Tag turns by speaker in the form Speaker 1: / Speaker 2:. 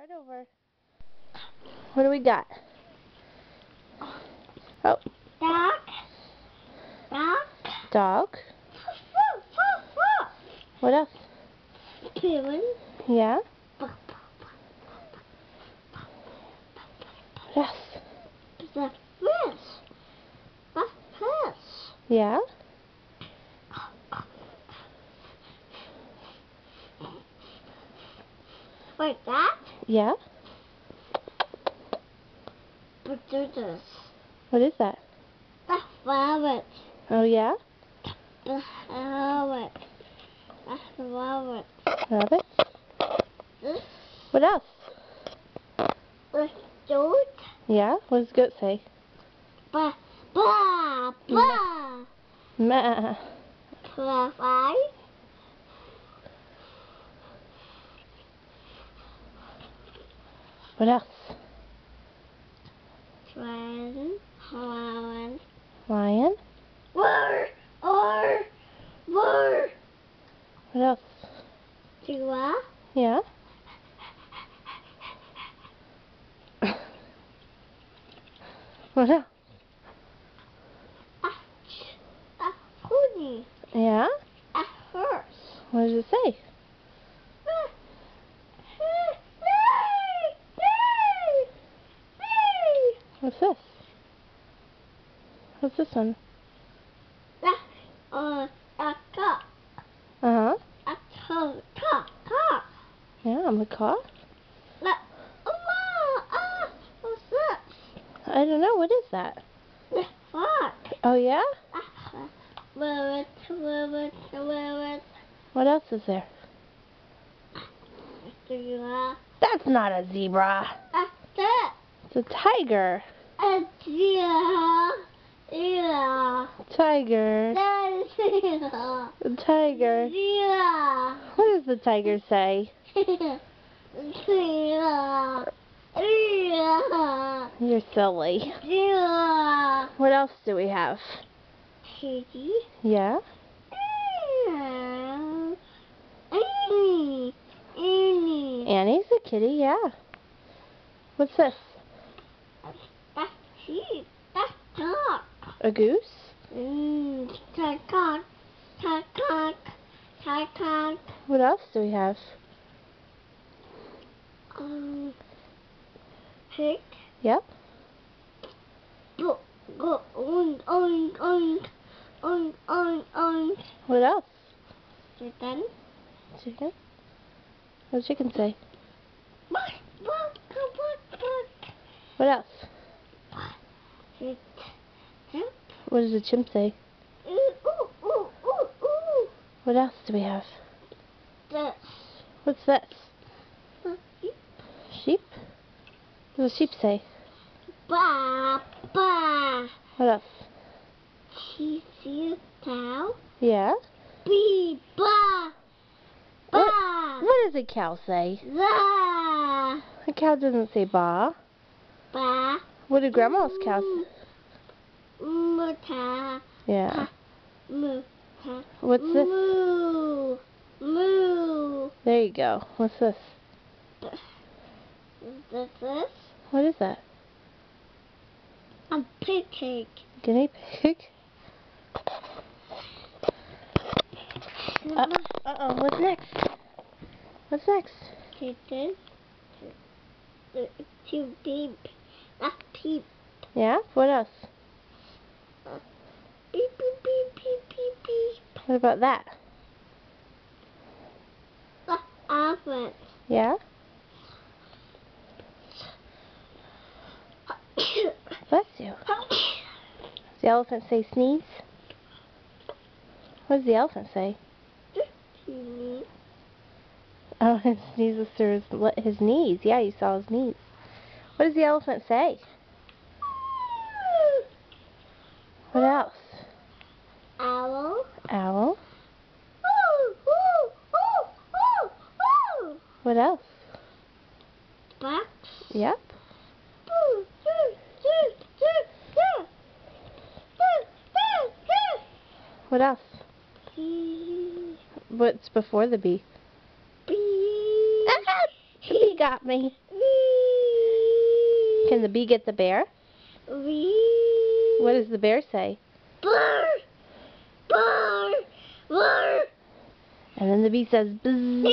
Speaker 1: Start over. What do we got? Oh.
Speaker 2: Dog. Dog.
Speaker 1: Dog. What else?
Speaker 2: Penguin.
Speaker 1: Yeah. What else?
Speaker 2: The fish. The fish.
Speaker 1: Yeah.
Speaker 2: Like that?
Speaker 1: Yeah.
Speaker 2: But do this.
Speaker 1: What is that?
Speaker 2: The rabbit.
Speaker 1: Oh yeah?
Speaker 2: The rabbit. The rabbit.
Speaker 1: Rabbit.
Speaker 2: This.
Speaker 1: What else?
Speaker 2: The goat.
Speaker 1: Yeah. What does goat say?
Speaker 2: Ba ba ba.
Speaker 1: Ma.
Speaker 2: Fly.
Speaker 1: What else?
Speaker 2: Lion. Lion.
Speaker 1: Lion.
Speaker 2: Roar. Roar.
Speaker 1: What else?
Speaker 2: Giraffe.
Speaker 1: Yeah. What else?
Speaker 2: A pony.
Speaker 1: Yeah.
Speaker 2: A horse.
Speaker 1: What does it say? What's this? What's this one?
Speaker 2: A cock.
Speaker 1: Uh-huh.
Speaker 2: A cock.
Speaker 1: Yeah, I'm a macaw.
Speaker 2: What's this?
Speaker 1: I don't know. What is that?
Speaker 2: The fox.
Speaker 1: Oh, yeah?
Speaker 2: Rabbit.
Speaker 1: What else is there?
Speaker 2: Giraffe.
Speaker 1: That's not a zebra. It's a tiger.
Speaker 2: A deer.
Speaker 1: Tiger. A tiger. What does the tiger say? You're silly. What else do we have?
Speaker 2: Kitty.
Speaker 1: Yeah? Annie's a kitty, yeah. What's this?
Speaker 2: That's sheep. That's dog.
Speaker 1: A goose?
Speaker 2: Cock.
Speaker 1: What else do we have?
Speaker 2: Pig.
Speaker 1: Yep.
Speaker 2: Go oink.
Speaker 1: What else?
Speaker 2: Chicken.
Speaker 1: Chicken? What does chicken say? What else? What does a chimp say? What else do we have?
Speaker 2: This.
Speaker 1: What's this? Sheep? What does a sheep say?
Speaker 2: Ba.
Speaker 1: What else?
Speaker 2: Cheesy cow.
Speaker 1: Yeah?
Speaker 2: Bee. Ba.
Speaker 1: What does a cow say?
Speaker 2: Ba.
Speaker 1: A cow doesn't say ba.
Speaker 2: Ba.
Speaker 1: What do grandma's cows say?
Speaker 2: Muta.
Speaker 1: Yeah.
Speaker 2: Muta.
Speaker 1: What's this?
Speaker 2: Moo.
Speaker 1: There you go. What's this?
Speaker 2: This?
Speaker 1: What is that?
Speaker 2: A pig.
Speaker 1: Guinea pig? Uh-oh, what's next? What's next?
Speaker 2: Chicken. Too deep. That's peep.
Speaker 1: Yeah? What else?
Speaker 2: Beep.
Speaker 1: What about that?
Speaker 2: The elephant.
Speaker 1: Yeah? Bless you. Does the elephant say sneeze? What does the elephant say? Oh, it sneezes through his knees. Yeah, you saw his knees. What does the elephant say? What else?
Speaker 2: Owl.
Speaker 1: Owl. What else?
Speaker 2: Fox.
Speaker 1: Yep. What else?
Speaker 2: Bee.
Speaker 1: What's before the bee?
Speaker 2: Bee.
Speaker 1: The bee got me. Can the bee get the bear?
Speaker 2: Bee.
Speaker 1: What does the bear say?
Speaker 2: Burr. Burr. Burr.
Speaker 1: And then the bee says, bzzz.